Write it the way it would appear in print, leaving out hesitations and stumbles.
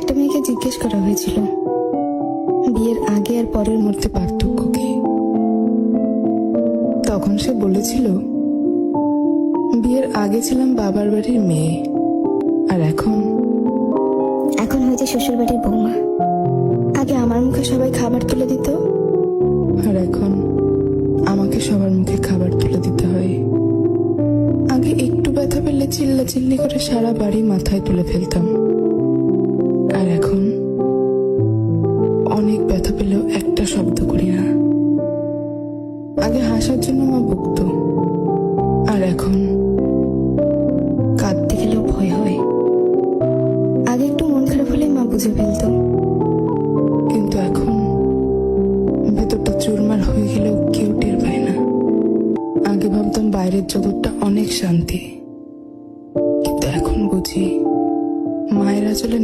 একটা মেয়েকে জিজ্ঞেস করা হয়েছিল বিয়ের আগে আর পরের মধ্যে পার্থক্য কি। তখন সে বলেছিল, বিয়ের আগে ছিলাম বাবার বাড়ির মেয়ে, আর এখন হয়েছে শ্বশুর বাড়ির বৌমা। আগে আমার মুখে সবাই খাবার তুলে দিত, আর এখন আমাকে সবার মুখে খাবার তুলে দিতে হয়। আগে একটু ব্যথা পেলে চিল্লাচিল্লি করে সারা বাড়ি মাথায় তুলে ফেলতাম, আর এখন অনেক ব্যথা পেলেও একটা শব্দ করি না। আগে হাসার জন্য মা বকতো, আর এখন কাঁদতে গেলেও ভয় হয়। আগে একটু মন খারাপ হলে মা বুঝে ফেলতো, কিন্তু এখন ভেতরটা চুরমার হয়ে গেলেও কেউ টের পায় না। আগে ভাবতাম বাইরের জগৎটা অনেক শান্তি, কিন্তু এখন বুঝি মায়ের আঁচলে